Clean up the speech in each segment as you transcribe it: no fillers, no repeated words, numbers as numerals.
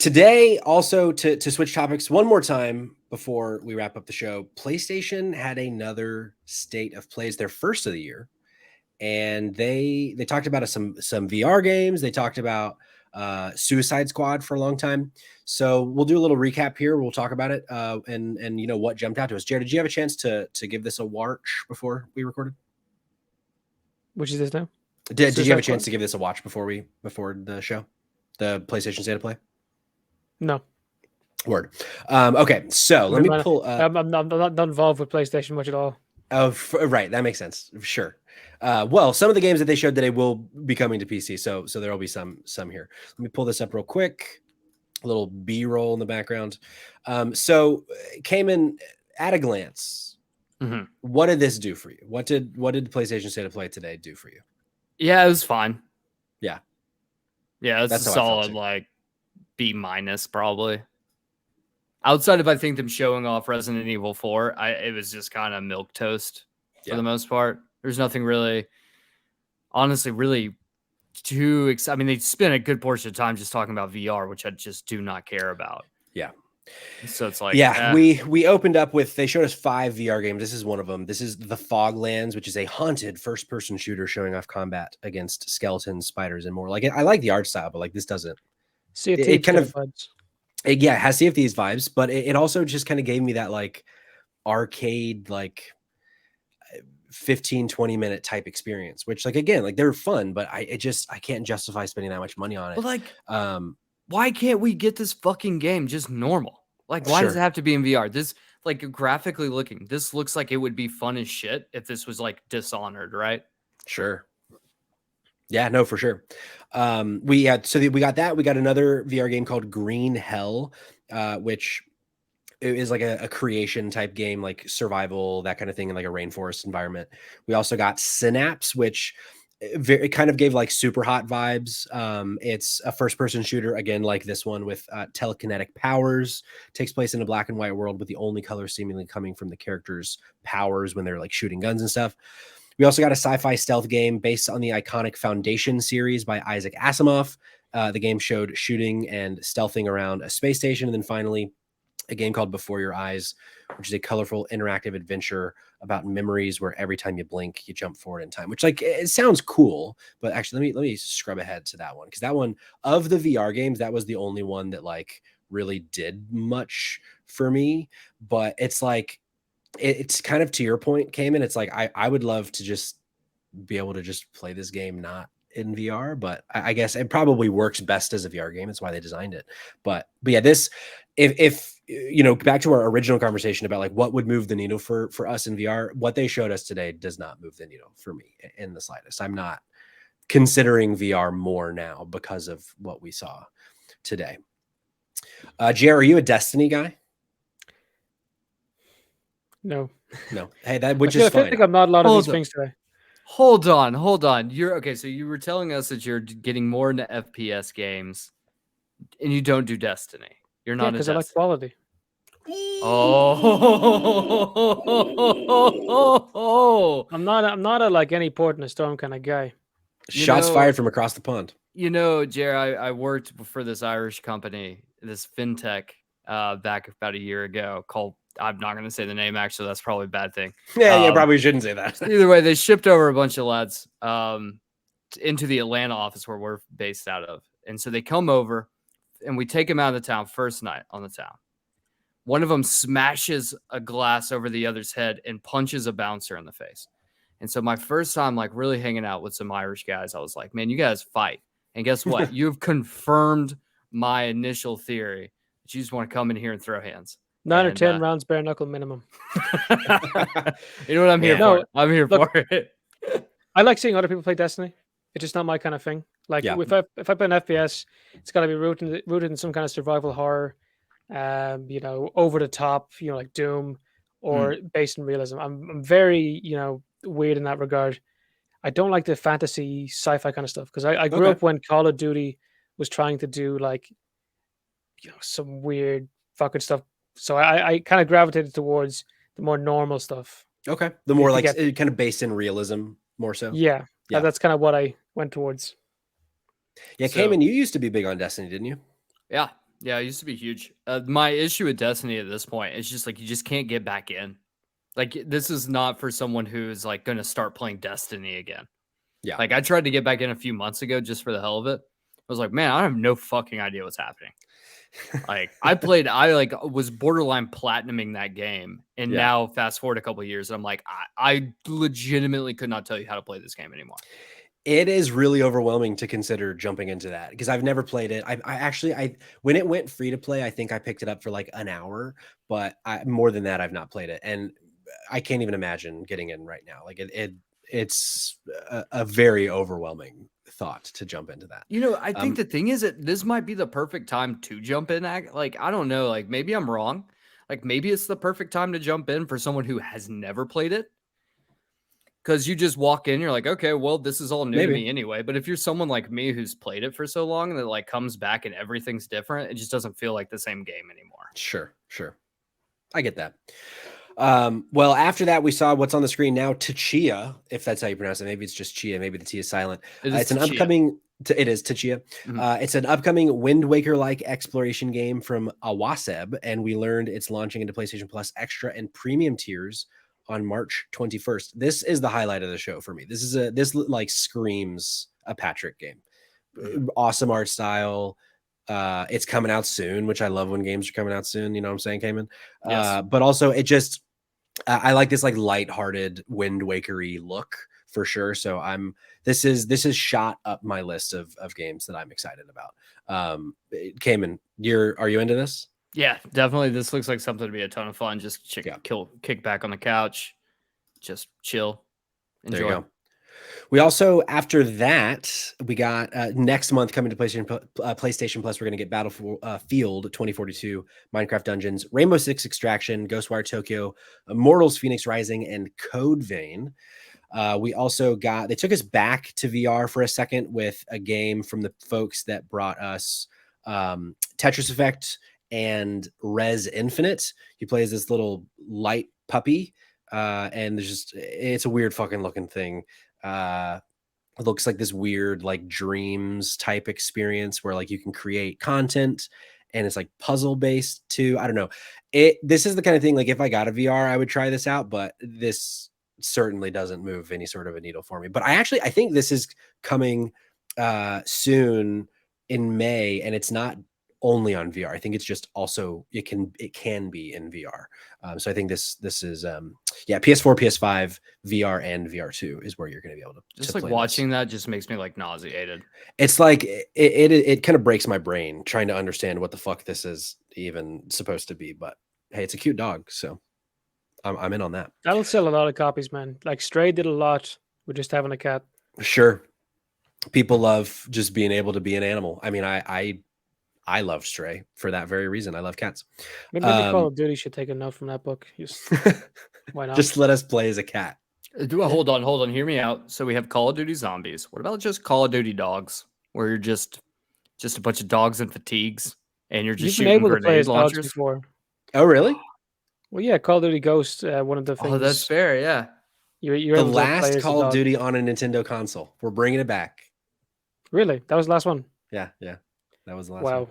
Today, also to switch topics one more time before we wrap up the show, PlayStation had another state of plays, their first of the year, and they talked about some VR games. They talked about Suicide Squad for a long time. So we'll do a little recap here. We'll talk about it and you know what jumped out to us. Jared, did you have a chance to give this a watch before we recorded? Which is this now? Did you have a chance to give this a watch before the show? The PlayStation State of Play? No. Word. Okay, so let me pull. I'm not involved with PlayStation much at all. Oh, right. That makes sense. Sure. Well, some of the games that they showed today will be coming to PC, so there will be some here. Let me pull this up real quick. A little B-roll in the background. So Cayman, at a glance, what did this do for you? What did PlayStation State of Play today do for you? Yeah, it was fine. Yeah. Yeah, it's a solid like B- probably. Outside of I think them showing off Resident Evil 4, it was just kind of milquetoast for the most part. There's nothing really, honestly, really too exciting. I mean, they spent a good portion of time just talking about VR, which I just do not care about. Yeah. So it's like, we opened up with, they showed us 5 VR games. This is one of them. This is The Foglands, which is a haunted first-person shooter showing off combat against skeletons, spiders, and more. Like, I like the art style, but like this doesn't. It kind of vibes. It has Sea of Thieves vibes, but it also just kind of gave me that like arcade, like 15-20 minute type experience, which like, again, like they're fun, but I can't justify spending that much money on it. But like, why can't we get this fucking game just normal? Like, why does it have to be in VR? This, like, graphically looking, this looks like it would be fun as shit if this was like Dishonored, right? Sure. Yeah, no, for sure. We got that. We got another VR game called Green Hell, which is like a creation type game, like survival, that kind of thing, in like a rainforest environment. We also got Synapse, which it kind of gave like Super Hot vibes. It's a first-person shooter, again, like this one, with telekinetic powers. Takes place in a black and white world, with the only color seemingly coming from the characters' powers when they're like shooting guns and stuff. We also got a sci-fi stealth game based on the iconic Foundation series by Isaac Asimov. The game showed shooting and stealthing around a space station. And then finally, a game called Before Your Eyes, which is a colorful interactive adventure about memories where every time you blink, you jump forward in time, which like, it sounds cool, but actually let me scrub ahead to that one. Cause that one, of the VR games, that was the only one that like really did much for me. But it's like, it's kind of to your point, Cayman. It's like, I would love to just be able to just play this game not in VR, but I guess it probably works best as a VR game. That's why they designed it. But yeah, this, if you know, back to our original conversation about like what would move the needle for us in VR, what they showed us today does not move the needle for me in the slightest. I'm not considering VR more now because of what we saw today. Jer, are you a Destiny guy? No. Hey, that which is fine. I think I'm not a lot of these things today. Hold on. You're okay. So you were telling us that you're getting more into FPS games, and you don't do Destiny. You're not because I like quality. Oh, I'm not a like any port in a storm kind of guy. Shots fired from across the pond. You know, Jer, I worked for this Irish company, this fintech, back about a year ago called, I'm not going to say the name, actually. That's probably a bad thing. Yeah, probably shouldn't say that. Either way, they shipped over a bunch of lads into the Atlanta office where we're based out of. And so they come over, and we take them out of the town first night on the town. One of them smashes a glass over the other's head and punches a bouncer in the face. And so my first time like really hanging out with some Irish guys, I was like, man, you guys fight. And guess what? You've confirmed my initial theory that you just want to come in here and throw hands. 9 or 10 rounds bare knuckle minimum. You know what I'm here for? I'm here for it. I like seeing other people play Destiny. It's just not my kind of thing. Like if I play an FPS, it's got to be rooted in some kind of survival horror, you know, over the top, you know, like Doom, or based in realism. I'm very, you know, weird in that regard. I don't like the fantasy sci-fi kind of stuff because I grew up when Call of Duty was trying to do like, you know, some weird fucking stuff. So I kind of gravitated towards the more normal stuff. Okay. The more like kind of based in realism more so. Yeah. That's kind of what I went towards. Yeah. So, Cayman, you used to be big on Destiny, didn't you? Yeah. Yeah, it used to be huge. My issue with Destiny at this point is just like you just can't get back in. Like this is not for someone who's like going to start playing Destiny again. Yeah. Like I tried to get back in a few months ago just for the hell of it. I was like, man, I have no fucking idea what's happening. Like I was borderline platinuming that game, and now fast forward a couple of years, and I'm like, I legitimately could not tell you how to play this game anymore. It is really overwhelming to consider jumping into that because I've never played it. I actually when it went free to play, I think I picked it up for like an hour, but more than that, I've not played it, and I can't even imagine getting in right now. Like it's a very overwhelming thought to jump into that. You know, I think the thing is that this might be the perfect time to jump in. Like, I don't know, like maybe I'm wrong. Like maybe it's the perfect time to jump in for someone who has never played it. Because you just walk in, you're like, okay, well, this is all new to me anyway. But if you're someone like me who's played it for so long and it like comes back and everything's different, it just doesn't feel like the same game anymore. Sure. I get that. Well, after that, we saw what's on the screen now, Tchia, if that's how you pronounce it. Maybe it's just Chia. Maybe the T is silent. It's an upcoming. It is Tchia. It's an upcoming Wind Waker-like exploration game from Awaseb, and we learned it's launching into PlayStation Plus Extra and Premium tiers on March 21st. This is the highlight of the show for me. This like screams a Patrick game. Awesome art style. It's coming out soon, which I love when games are coming out soon. You know what I'm saying, Cayman? Yes. But also it just, I like this like lighthearted Wind Wakery look for sure. So this is shot up my list of games that I'm excited about. Cayman, are you into this? Yeah, definitely. This looks like something to be a ton of fun. Just kick back on the couch, just chill, enjoy. There you go. We also, after that, we got next month coming to PlayStation Plus, we're going to get Battlefield 2042, Minecraft Dungeons, Rainbow Six Extraction, Ghostwire Tokyo, Immortals Phoenix Rising, and Code Vein. We also they took us back to VR for a second with a game from the folks that brought us Tetris Effect and Res Infinite. You play as this little light puppy, and it's a weird fucking looking thing. It looks like this weird like dreams type experience where like you can create content and it's like puzzle based too. I don't know. This is the kind of thing like if I got a VR, I would try this out, but this certainly doesn't move any sort of a needle for me. But I think this is coming soon in May, and it's not only on VR. I think it's just also it can be in VR. So I think this is PS4, PS5, VR, and VR2 is where you're going to be able to just like watching that just makes me like nauseated. It's like it kind of breaks my brain trying to understand what the fuck this is even supposed to be. But hey, it's a cute dog, so I'm in on that. That'll sell a lot of copies, man. Like Stray did a lot with just having a cat. Sure, people love just being able to be an animal. I mean, I love Stray for that very reason. I love cats. Maybe the Call of Duty should take a note from that book. Why not? Just let us play as a cat. Hold on. Hear me out. So we have Call of Duty Zombies. What about just Call of Duty Dogs, where you're just a bunch of dogs in fatigues and you're just shooting grenade launchers? Before. Oh, really? Well, yeah, Call of Duty Ghost, one of the things. Oh, that's fair. Yeah. You're the last Call of Duty on a Nintendo console. We're bringing it back. Really? That was the last one? Yeah. That was the last one. Wow.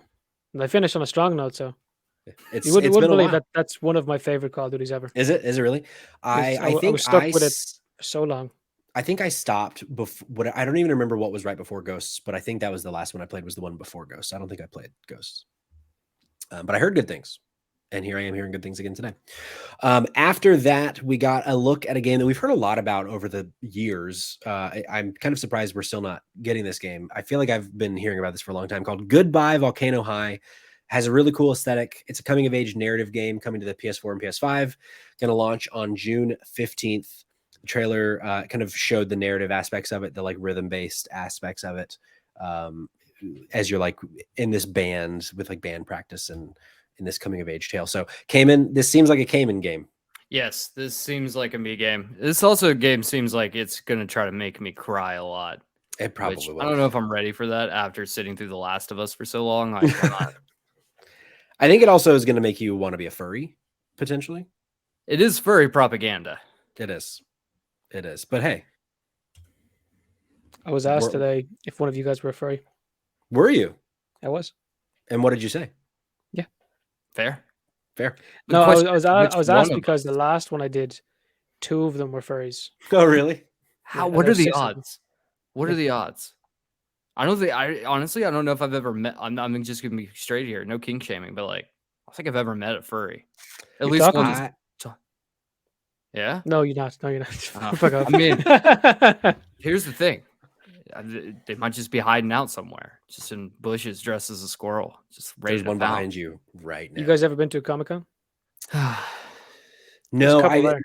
And I finished on a strong note, so you wouldn't believe that that's one of my favorite Call of Duties ever. Is it really? I was stuck with it for so long. I think I stopped before. I don't even remember what was right before Ghosts, but I think that was the last one I played was the one before Ghosts. I don't think I played Ghosts, but I heard good things. And here I am hearing good things again today. After that, we got a look at a game that we've heard a lot about over the years. I'm kind of surprised we're still not getting this game. I feel like I've been hearing about this for a long time, called Goodbye Volcano High. Has a really cool aesthetic. It's a coming-of-age narrative game coming to the PS4 and PS5. Going to launch on June 15th. The trailer kind of showed the narrative aspects of it, the like rhythm-based aspects of it, as you're like in this band with like band practice and in this coming of age tale. So Cayman, this seems like a Cayman game. Yes, this seems like a me game. This also game seems like it's going to try to make me cry a lot. It probably will. I don't know if I'm ready for that after sitting through The Last of Us for so long. I'm not. I think it also is going to make you want to be a furry, potentially. It is furry propaganda. It is. But hey. I was asked today if one of you guys were a furry. Were you? I was. And what did you say? Fair. No, I was asked because the last one I did, 2 of them were furries. Oh, really? How? What are the odds? What are the odds? I don't think I honestly I don't know if I've ever met. I'm just gonna be straight here, no kink shaming, but like I don't think I've ever met a furry. At least one. Yeah. No, you're not. No, you're not. Fuck off. I mean, here's the thing. They might just be hiding out somewhere, just in bushes, dressed as a squirrel, just ready. There's one behind you right now. You guys ever been to a Comic-Con? No,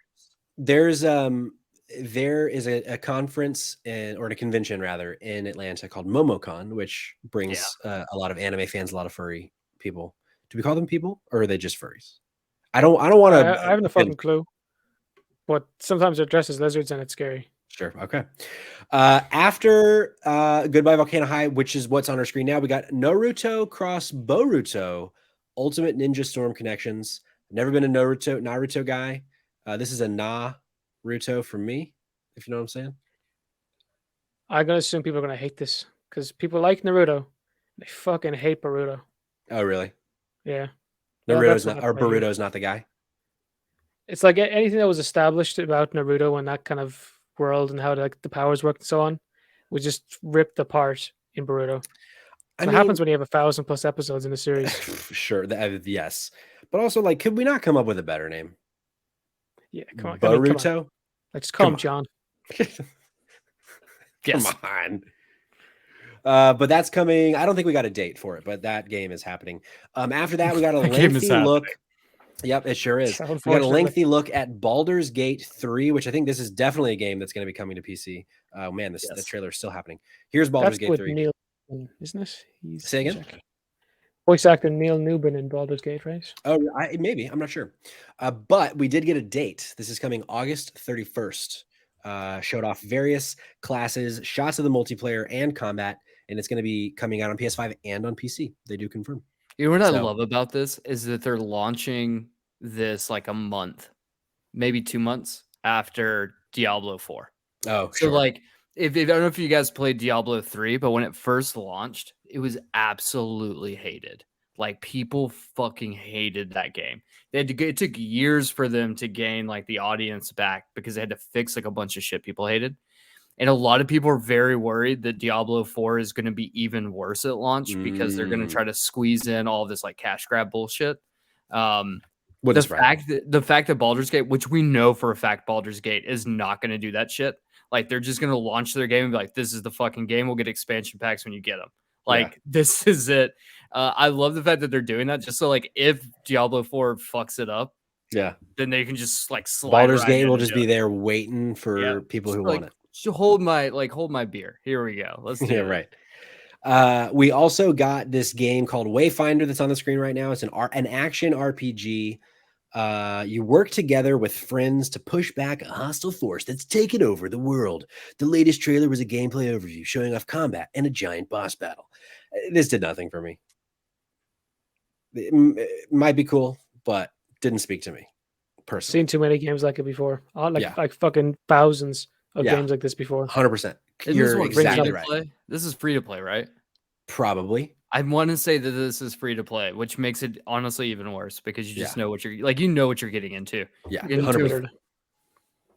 there is a conference or a convention rather in Atlanta called MomoCon, which brings a lot of anime fans, a lot of furry people. Do we call them people, or are they just furries? I don't want to. I haven't a fucking clue. But sometimes they're dressed as lizards, and it's scary. Sure. Okay. After Goodbye Volcano High, which is what's on our screen now, we got Naruto Cross Boruto Ultimate Ninja Storm Connections. Never been a Naruto guy. This is a Naruto for me, if you know what I'm saying. I'm gonna assume people are gonna hate this because people like Naruto, they fucking hate Boruto. Oh, really? Yeah. Boruto is not the guy. It's like anything that was established about Naruto and that kind of world and how like the powers work and so on was just ripped apart in Boruto. It happens when you have 1,000+ episodes in a series. Sure, yes, but also like, could we not come up with a better name? Yeah, come on, Boruto. Come on. Like, just call him John. Come on. But that's coming. I don't think we got a date for it, but that game is happening. After that, we got a lengthy look. Yep, it sure is. We got a lengthy look at Baldur's Gate 3, which I think this is definitely a game that's going to be coming to PC. Oh man, the trailer is still happening. Here's Baldur's Gate 3. Neil, isn't it? Say again? Voice actor Neil Newbin in Baldur's Gate, right? Oh, maybe. I'm not sure. But we did get a date. This is coming August 31st. Showed off various classes, shots of the multiplayer and combat, and it's going to be coming out on PS5 and on PC. They do confirm. You know what I love about this is that they're launching this like a month, maybe 2 months after Diablo 4. Oh, so like if I don't know if you guys played Diablo 3, but when it first launched, it was absolutely hated. Like people fucking hated that game. It took years for them to gain like the audience back because they had to fix like a bunch of shit people hated. And a lot of people are very worried that Diablo 4 is going to be even worse at launch because they're going to try to squeeze in all this like cash grab bullshit. The fact that Baldur's Gate, which we know for a fact Baldur's Gate is not going to do that shit. Like they're just going to launch their game and be like, this is the fucking game. We'll get expansion packs when you get them. Like this is it. I love the fact that they're doing that just so like if Diablo 4 fucks it up, then they can just like slide. Baldur's Gate will just be there waiting for people who want it. So hold my beer. Here we go. Let's do it. Right. We also got this game called Wayfinder that's on the screen right now. It's an action RPG. You work together with friends to push back a hostile force that's taken over the world. The latest trailer was a gameplay overview showing off combat and a giant boss battle. This did nothing for me. It might be cool, but didn't speak to me personally. Seen too many games like it before. Like fucking thousands of games like this before. 100%. You're exactly right. This is free to play, right? Probably. I want to say that this is free to play, which makes it honestly even worse because you just know what you're like. You know what you're getting into. Yeah, 100%.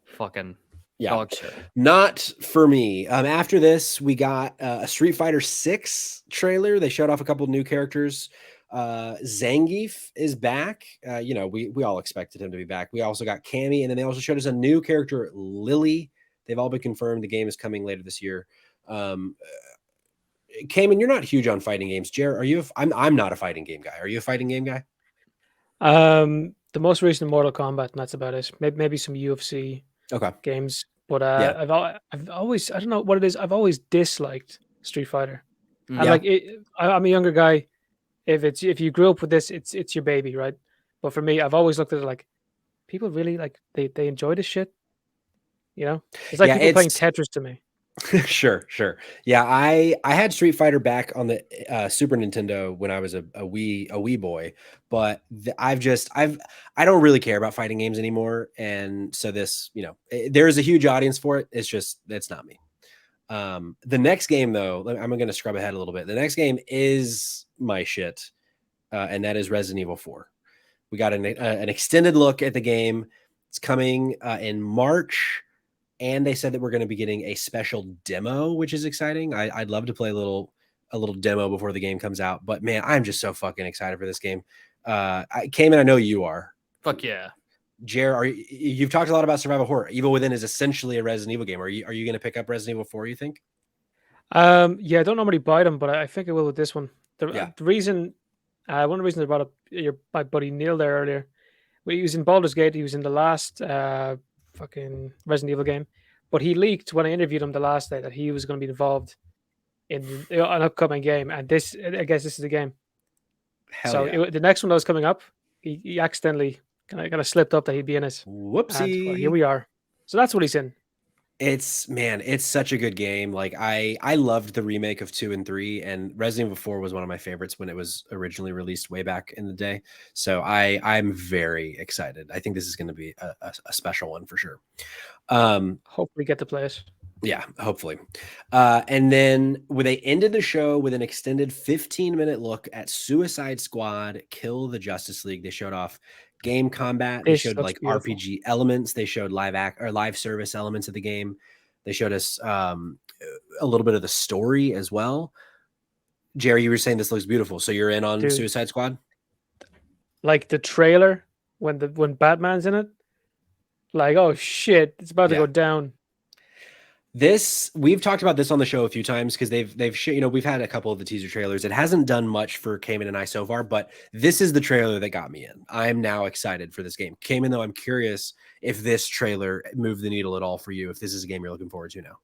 Fucking dog shit. Not for me. After this, we got a Street Fighter 6 trailer. They showed off a couple of new characters. Zangief is back. We all expected him to be back. We also got Cammy, and then they also showed us a new character, Lily. They've all been confirmed. The game is coming later this year. Cayman, you're not huge on fighting games. Jer, are you? I'm not a fighting game guy. Are you a fighting game guy? The most recent Mortal Kombat, and that's about it. Maybe some UFC games, but I've always, I don't know what it is. I've always disliked Street Fighter. I'm a younger guy. If you grew up with this, it's your baby, right? But for me, I've always looked at it like people really like they enjoy this shit. You know, it's like people playing Tetris to me. Sure. Yeah, I had Street Fighter back on the Super Nintendo when I was a wee boy, but I don't really care about fighting games anymore, and so this, there is a huge audience for it. It's not me. The next game though, I'm going to scrub ahead a little bit. The next game is my shit, and that is Resident Evil 4. We got an extended look at the game. It's coming in March, and they said that we're going to be getting a special demo, which is exciting. I'd love to play a little demo before the game comes out, but man, I'm just so fucking excited for this game. Cayman, I know you are. Fuck yeah. Jer, you've talked a lot about survival horror. Evil Within is essentially a Resident Evil game. Are you going to pick up Resident Evil 4, you think? Yeah, I don't normally buy them, but I think I will with this one. The reason, one of the reasons I brought up my buddy Neil there earlier, he was in Baldur's Gate. He was in the last fucking Resident Evil game, but he leaked when I interviewed him the last day that he was going to be involved in an upcoming game, and I guess this is the game. The next one that was coming up, he accidentally kind of slipped up that he'd be in it. Whoopsie! And, here we are. So that's what he's in. It's such a good game. Like I loved the remake of 2 and 3, and Resident Evil 4 was one of my favorites when it was originally released way back in the day. So I'm very excited. I think this is going to be a special one for sure. Hopefully get to play it. Yeah, hopefully. And then they ended the show with an extended 15-minute look at Suicide Squad: Kill the Justice League. They showed off game combat. They showed like beautiful RPG elements. They showed live service elements of the game. They showed us a little bit of the story as well. Jerry, you were saying this looks beautiful, so you're in on Suicide Squad? Like the trailer when Batman's in it, like, oh shit, it's about to go down. We've talked about this on the show a few times because we've had a couple of the teaser trailers. It hasn't done much for Cayman and I so far, but this is the trailer that got me in. I am now excited for this game. Cayman, though, I'm curious if this trailer moved the needle at all for you, if this is a game you're looking forward to now.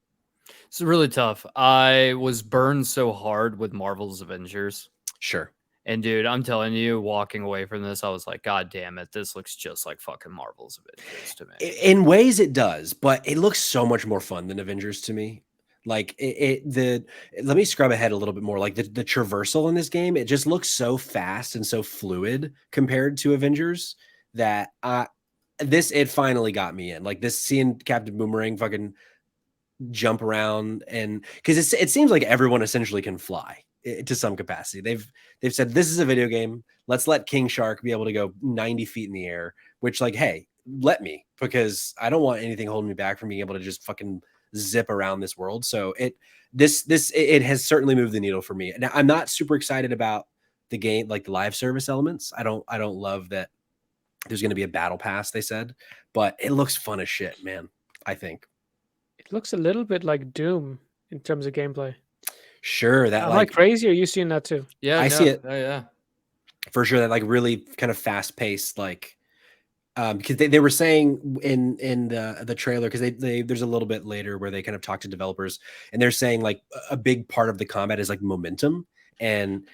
It's really tough. I was burned so hard with Marvel's Avengers. Sure. And dude, I'm telling you, walking away from this, I was like, God damn it, this looks just like fucking Marvel's Avengers to me. In ways it does, but it looks so much more fun than Avengers to me. Like let me scrub ahead a little bit more. Like the traversal in this game, it just looks so fast and so fluid compared to Avengers that it finally got me in. Like this, seeing Captain Boomerang fucking jump around, and because it seems like everyone essentially can fly to some capacity. They've said this is a video game. Let's let King Shark be able to go 90 feet in the air, which, like, hey, let me, because I don't want anything holding me back from being able to just fucking zip around this world. So it has certainly moved the needle for me. Now, I'm not super excited about the game, like the live service elements. I don't love that there's going to be a battle pass, they said, but it looks fun as shit, man. I think it looks a little bit like Doom in terms of gameplay. Sure, that am I crazy? Are you seeing that too? Yeah, I see it. Oh, yeah, for sure. That like really kind of fast paced, like because they were saying in the trailer, because there's a little bit later where they kind of talk to developers, and they're saying like a big part of the combat is like momentum and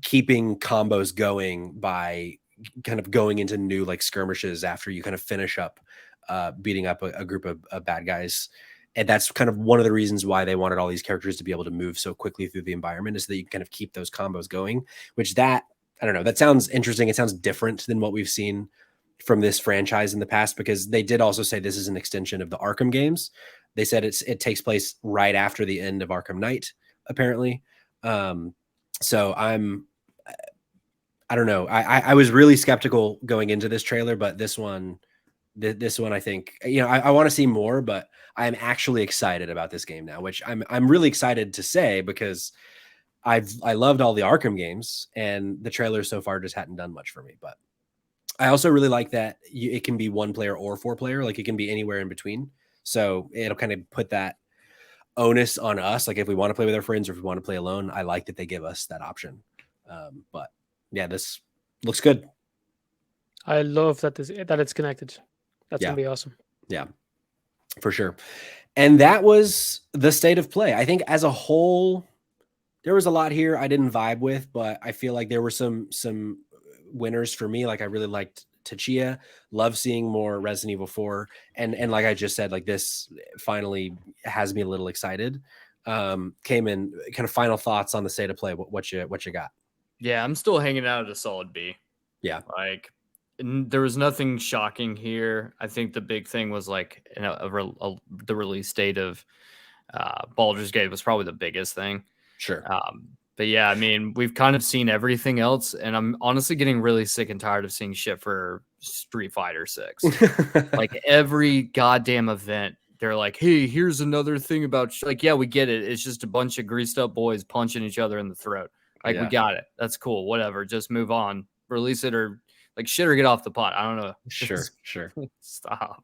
keeping combos going by kind of going into new like skirmishes after you kind of finish up beating up a group of bad guys. And that's kind of one of the reasons why they wanted all these characters to be able to move so quickly through the environment, is that you can kind of keep those combos going, which I don't know, that sounds interesting. It sounds different than what we've seen from this franchise in the past, because they did also say this is an extension of the Arkham games. They said it takes place right after the end of Arkham Knight, apparently. So I don't know. I was really skeptical going into this trailer, but this one, I think, I want to see more, but I'm actually excited about this game now, which I'm really excited to say, because I loved all the Arkham games, and the trailers so far just hadn't done much for me. But I also really like that it can be 1 player or 4 player, like it can be anywhere in between. So it'll kind of put that onus on us, like if we want to play with our friends or if we want to play alone. I like that they give us that option. But yeah, this looks good. I love that it's connected. That's gonna be awesome. Yeah, for sure. And that was the state of play. I think as a whole, there was a lot here I didn't vibe with, but I feel like there were some winners for me. Like I really liked Tachia. Love seeing more Resident Evil 4, and like I just said, like this finally has me a little excited. Came in kind of final thoughts on the state of play. What you got? Yeah, I'm still hanging out at a solid B. Yeah, like there was nothing shocking here. I think the big thing was like the release date of Baldur's Gate was probably the biggest thing. Sure. But yeah, I mean, we've kind of seen everything else, and I'm honestly getting really sick and tired of seeing shit for Street Fighter 6. Like every goddamn event, they're like, "Hey, here's another thing about like, yeah, we get it. It's just a bunch of greased up boys punching each other in the throat. Like, we got it. That's cool. Whatever. Just move on. Release it or like shit or get off the pot. I don't know. Sure. Stop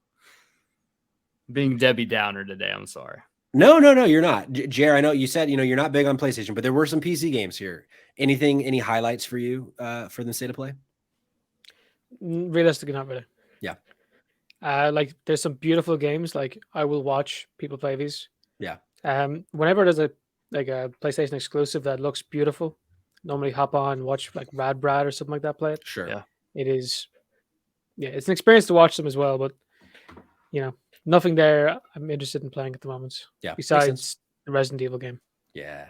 being Debbie Downer today. I'm sorry. No, you're not. Jer, I know you said, you're not big on PlayStation, but there were some PC games here. Any highlights for you for the state of play? Realistically, not really. Yeah. Like there's some beautiful games. Like I will watch people play these. Yeah. Whenever there's a PlayStation exclusive that looks beautiful, normally hop on, watch like Rad Brad or something like that play it. Sure. Yeah. It is. Yeah, it's an experience to watch them as well, but nothing there I'm interested in playing at the moment. Yeah. Besides the Resident Evil game. Yeah.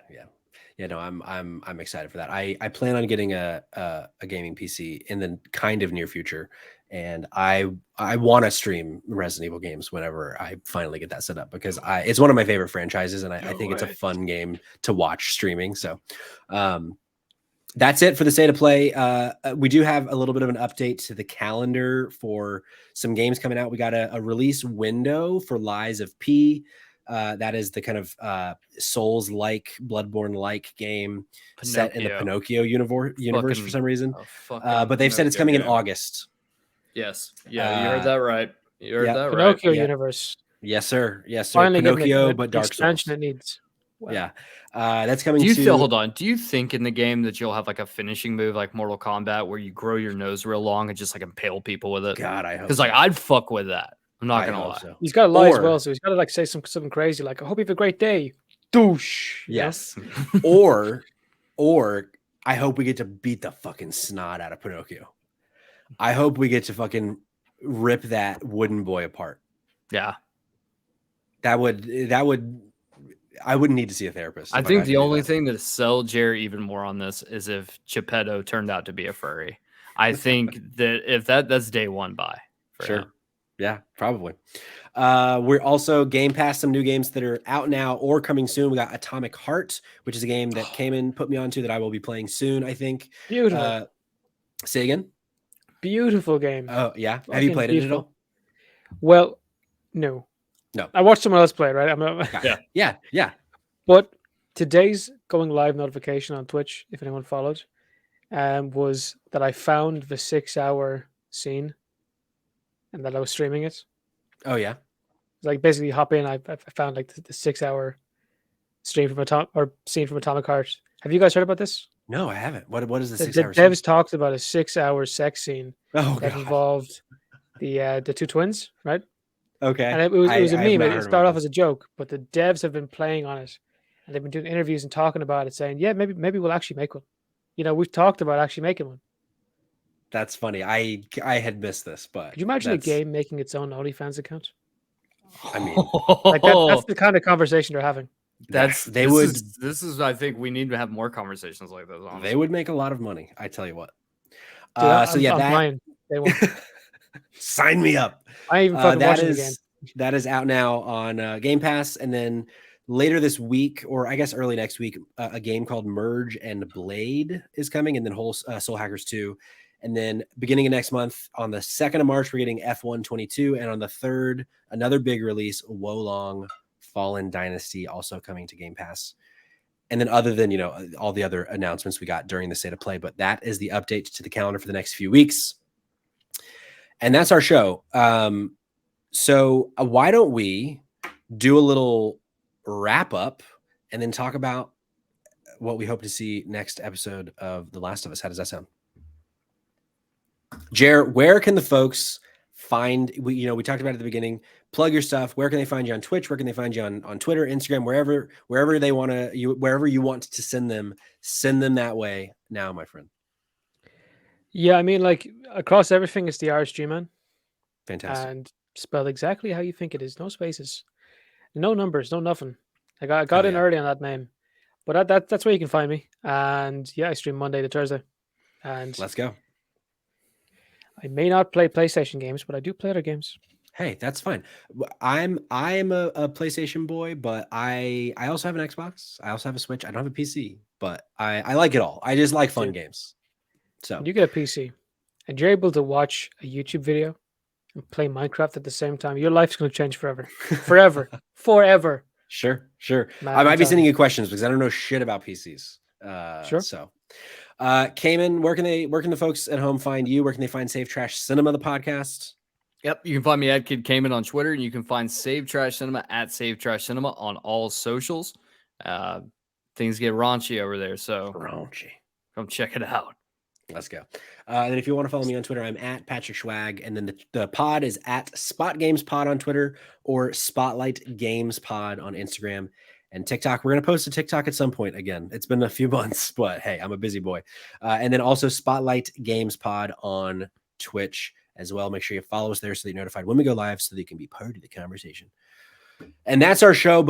No, I'm excited for that. I plan on getting a gaming PC in the kind of near future, and I want to stream Resident Evil games whenever I finally get that set up because it's one of my favorite franchises, and I think it's a fun game to watch streaming. So, that's it for the state of play. We do have a little bit of an update to the calendar for some games coming out. We got a release window for Lies of P. That is the kind of Souls-like, Bloodborne-like game set in the Pinocchio universe for some reason. But they've said it's coming in August. Yes. Yeah, you heard that right. You heard that Pinocchio right. universe. Yes, sir. Finally Pinocchio, but Dark Souls. It needs. Wow. Yeah. That's coming hold on. Do you think in the game that you'll have like a finishing move like Mortal Kombat where you grow your nose real long and just like impale people with it? God, I hope because like I'd fuck with that. I'm not gonna lie. So. He's got to lie as well, so he's got to like say something crazy like, "I hope you have a great day." Douche. Yes. or I hope we get to beat the fucking snot out of Pinocchio. I hope we get to fucking rip that wooden boy apart. Yeah. That would. I wouldn't need to see a therapist. I think the only thing that sell Jerry even more on this is if Geppetto turned out to be a furry. I think that if that's day one buy. Sure. Him. Yeah, probably. We're also Game Pass some new games that are out now or coming soon. We got Atomic Heart, which is a game that put me onto that I will be playing soon, I think. Beautiful. Say again? Beautiful game. Oh, yeah. Have you played it at all? Well, no. I watched someone else play it, right? Yeah. But today's going live notification on Twitch, if anyone followed, was that I found the 6-hour scene and that I was streaming it. Oh, yeah. Like basically hop in, I found like the 6-hour stream from scene from Atomic Heart. Have you guys heard about this? No, I haven't. What is the 6-hour scene? The devs talked about a 6-hour sex scene that involved the two twins, right? Okay. And it was a meme. It started off as a joke, but the devs have been playing on it, and they've been doing interviews and talking about it, saying, "Yeah, maybe we'll actually make one." We've talked about actually making one. That's funny. I had missed this, but could you imagine a game making its own OnlyFans account? I mean, like that's the kind of conversation they're having. This is. I think we need to have more conversations like those. Honestly. They would make a lot of money. I tell you what. Dude, I'm buying. They won't. Sign me up. I even fucking watching the game. That is out now on Game Pass, and then later this week, or I guess early next week, a game called Merge and Blade is coming, and then Soul Hackers 2. And then beginning of next month, on the 2nd of March, we're getting F122, and on the 3rd, another big release, Wolong Fallen Dynasty, also coming to Game Pass. And then other than, all the other announcements we got during the state of play, but that is the update to the calendar for the next few weeks. And that's our show. So why don't we do a little wrap up and then talk about what we hope to see next episode of The Last of Us. How does that sound? Jer, where can the folks find, we talked about it at the beginning, plug your stuff. Where can they find you on Twitch? Where can they find you on Twitter, Instagram, wherever they want to, wherever you want to send them that way now, my friend. Yeah, I mean, like across everything, it's the Irish G-Man. Fantastic. And spelled exactly how you think it is. No spaces, no numbers, no nothing. I got in early on that name, but that's where you can find me. And yeah, I stream Monday to Thursday. And let's go. I may not play PlayStation games, but I do play other games. Hey, that's fine. I'm a PlayStation boy, but I also have an Xbox. I also have a Switch. I don't have a PC. but I like it all. I just like fun games. So when you get a PC and you're able to watch a YouTube video and play Minecraft at the same time, your life's going to change forever. Forever. Sure. Man, I might be sending you questions because I don't know shit about PCs. Sure. So Cayman, where can the folks at home find you? Where can they find Save Trash Cinema, the podcast? Yep, you can find me at Kid Cayman on Twitter, and you can find Save Trash Cinema at Save Trash Cinema on all socials. Things get raunchy over there, so come check it out. Let's go. And then if you want to follow me on Twitter, I'm at Patrick Schwag, and then the pod is at Spot Games Pod on Twitter or Spotlight Games Pod on Instagram and TikTok. We're going to post a TikTok at some point again. It's been a few months, but hey, I'm a busy boy. And then also Spotlight Games Pod on Twitch as well. Make sure you follow us there so that you're notified when we go live so that you can be part of the conversation. And that's our show. But